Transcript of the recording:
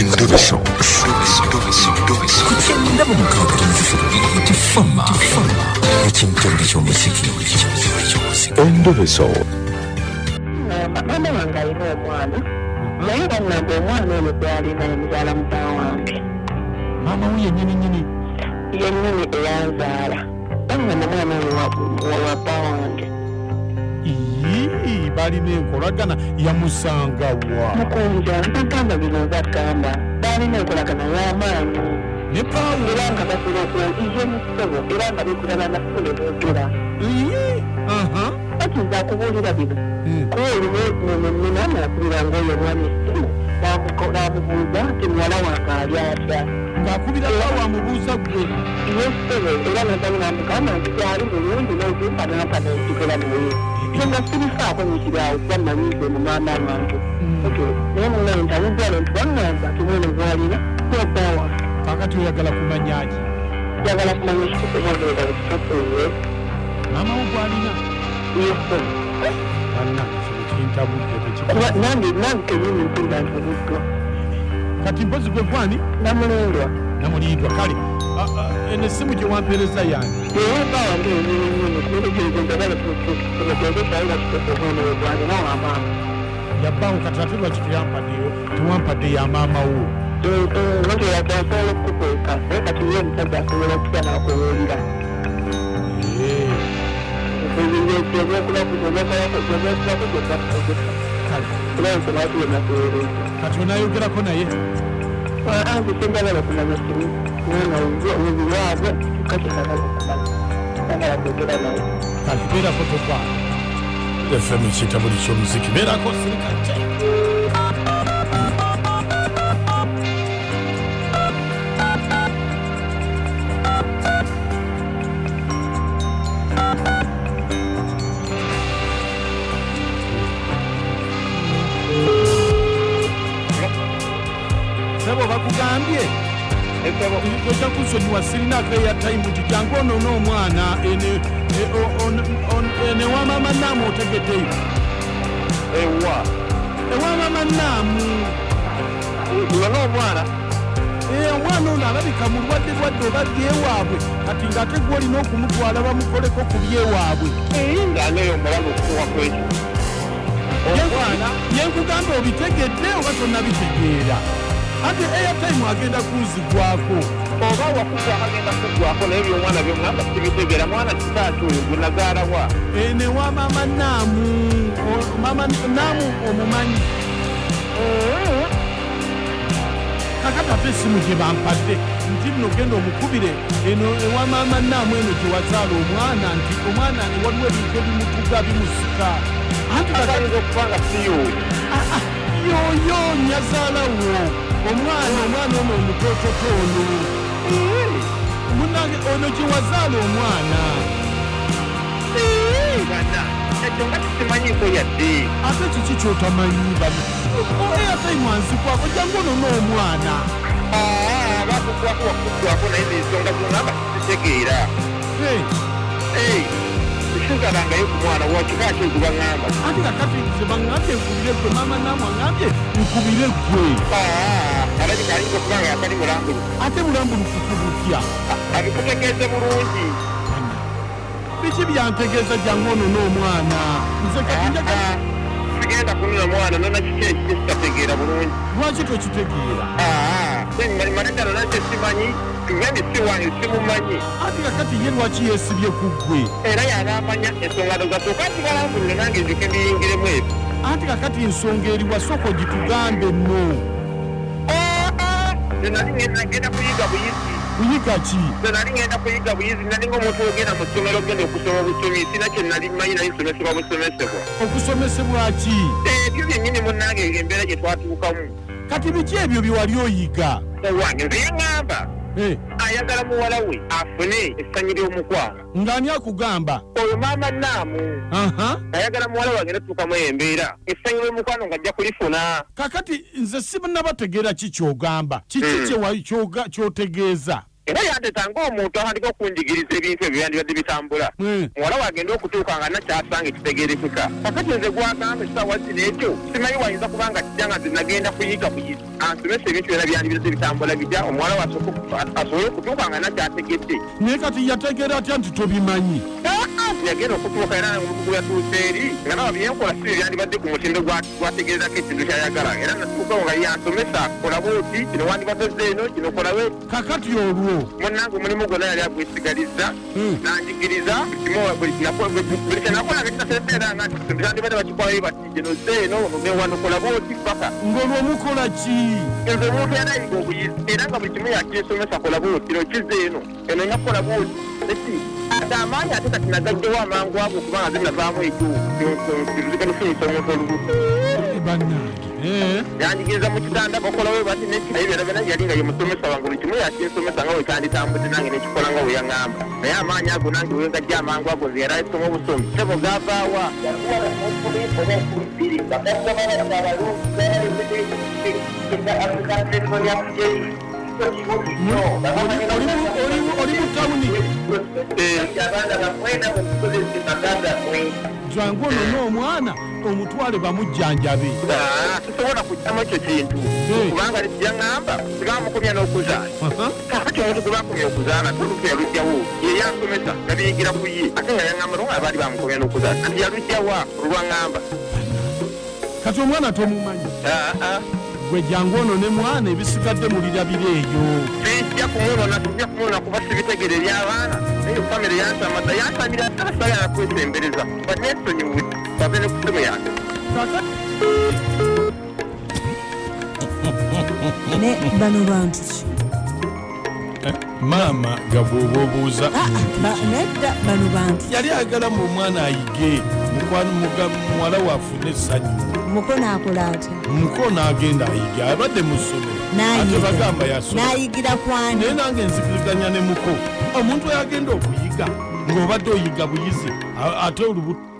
Endoveso. Kutenda mu mukaka tifama. Ekintu ky'omuziki. Endoveso. Mama wange alina omwana naye bannange omwana ono gwalina emuzaala mutaa wange. Mama we yennyini yennyini eyanzaala banga na mwana oyo wa bba wange. Balina enkolagana yamusanga wa mukunja ntagamba bino nzagamba balina enkolagana y'amaanyi ne Pawulo era nga basula okuwandiza emisebo era nga bekulana nafule boogera bakiza akubuulira bino kuba olunenina naakubira ngaoyo omwana essimu n'amubuuza nti muwala wange ali atya ng'akubira Pawulo amubuuza gwe yessebo era naddamu n'amugamba nti gyali mulungi n'ozimpa nampa n'ensigala naye nga sirifaako nyikiraawo kuba mmanyize mu maama wange naye munaye ntabugwala nti baŋŋamba timwene gwalina yobbawa kakati oyagala kumanya ki njagala kumanya ekikusemagenda ekikatuye maama wo gwalina yese bannange kino kintabudde kuba nange kenyini mpinda ntabuddwa kati mpozi gwe gwani namulindwa kale eno essimu gye wampeereza yange naye bba wange enyininyini kulegereza njagala tugezesaayira kikosa omwana we gwange nawamaama yabbaawo kati ate lwaki tewampadde ya maama wo nti yasobola okukukweka naye kati ye omusajja asobola okutya n'akubuulira kati onaayogerako naye nsinjagala kumanya kimu obuziwaabwe kati sagala okumanya sagala kwogera naye kale beerako toba fm ekiyita buli kyomuziki beerako sirikate sebo bakugambye ojja kunsonyiwa sirinaako eyatayimu nti jangu ono n'omwana ene wa maama naamu otegeddeyo ewa maama naamu n'omwana omwana ono alabika mulwadde oba byewaabwe kati ng'ate gw'olina okumutwala bamukoleko ku byewaabwe ng'aneyo omulamu okukuwa kwekyo omwana yenkugamba obitegedde oba tonnabitegeera ate airtime agenda kunzigwako oba wakuza agenda kugwako naye byomwana byomugamba sibitegeera mwana kitaaki oyo gwe nazaala wa ne wa maama naamu maama naamu omumanyi kakati ate essimu gye bampadde nti nno genda omukubire eno ewa maama naamu eno gye wazaala omwana nti omwana waliwo ebintu ebimutuga bimusika anti ayinza okuba nga siyoyo yoyo nyazaalawo omwana ono omutoototo ono munange ono gye wazaala omwana ekyo nga kikimanyiko yadde ate kiki kyotamanyi bano eyataimu anzikwako jangu ono n'omwana bakugwako wakugwako naye nensonga zongamba kitegeera sizalangayo ku mwana wakika ate gubaŋŋamba ate kakati ze baŋŋambye nkubire gwe maama naamu aŋŋambye nkubire gwe alabika ayinza okuba nga atali mulambuluku ate mulambulukuku butya abikutegeeze bulungi biki byantegeeza jangu ono n'omwana nze kati njagala sigenda kununa mwana nona kiki ekiki kitategeera bulungi lwaki tokitegeera malendano nakyo simanyi tugende siwange simumanyi ate kakati ye lwaki yeesibye ku ggwe era yanaamanya ensonga zogatoka ati balambulire nange nzike mbiyingiremu ebyo ate kakati ensonga eri wasooka ogitugambe nno nali ngenda kuyiga buyizi kuyiga ki nali ngenda kuyiga buyizi nali ng'omuntu ogenda mu ssomero ogenda okusoma obusomi sina kye nali manyi naye nsomesebwa busomesebwa okusomesebwa ki ebyo byennyini munnange embeera gye twatuukamu kati biki ebyo bye wali oyiga owange nze yaŋŋamba ayagala muwala we afune essanyu ly'omukwano ng'ani akugamba oyo maama naamu ayagala muwala we agenda tuukamu embeera essanyu ly'omukwano ng'ajja kulifuna kakati nze sibannabategeera ki kyogamba kiki kyotegeeza era yandetanga omuntu atandika okunjigiriza ebintu ebyo byandibadde bitambula muwala wagenda okutuuka nga nakyasanga ekitegerekeka kakati nze gwagamba ekisaawa zino ekyo simanyi wayinza kubanga kijja nga nze nagenda kuyiga buyizi ansomesa ebintu byona byandibadde bitambula bijja omuwala asobole okutuuka nga nakyategedde naye kati yategeera atya nti tobimanyi yagenda okutuuka era omukugu yatuuse eri nga nawa byenkola si byandibadde ku mutindo gwategeezako ekintu kyayagala era natuukawo nga yansomesa kola bwoti kino wandibadde eno kino kolawe kakati olwo munnange omulimu gwonna yali agwesigaliza nanjigiriza buli kyenakolanga kitaseeteranga nti byandibadde bakikolayo bati kino zeeno newandukola bwoti paka ng'olwo mukola ki nze omuntu yanayiga obuyizi era nga buli kimu yakinsomesa kola bwoti kino kizeeno eno nyakukola bwoti eki ate amaanyi ate kati nagajjawo amangu ago okubanga zinavaamu ekyo zikalufunyisa omuntu olubuto bannange yanjigiriza mu kitanda bakolawo bati nekirayo byona byona yali nga ye musomesa wange buli kimu yakinsomesa nga wekanditambudde nange nekikola nga weyaŋŋamba naye amaanyi ago nange wengajja amangu ago nze yali ayisoma obusomi sebo gavaawa oli mu tawuni jangu ono n'omwana omutwale bamujjanjabe tusobola kujjamu ekyo kintu kubanga yaŋŋamba tebamukomya n'okuzaala kakati omuntu gwe bakomya okuzaala tolufu yalugjawo ye yansomesa nga biyigira ku ye ate nga yaŋŋamba nonga abaali bamukomya n'okuzaala kati yalugjawa olwaŋŋamba kati omwana tomumanyi gwe jangu ono ne mwana ebisigadde mulirabira eyo sijja kumwona kuba sibitegere eby'abaana naye famire yansamata yansamira asagala kwesembereza banesonyiwe babe ne kusemu yange ne bano bantu ki maama gabwoba obuuza nedda bano bantu yali agala mu omwana ayige muwala waafune essanyu mukono akola atya mukono agenda ayiga abadde mu ssomero ate bagamba yasoma n'ayigira kwani naye nange nzikiriganya ne muko omuntu oyagenda okuyiga ng'obadde oyiga buyizi ate olubuto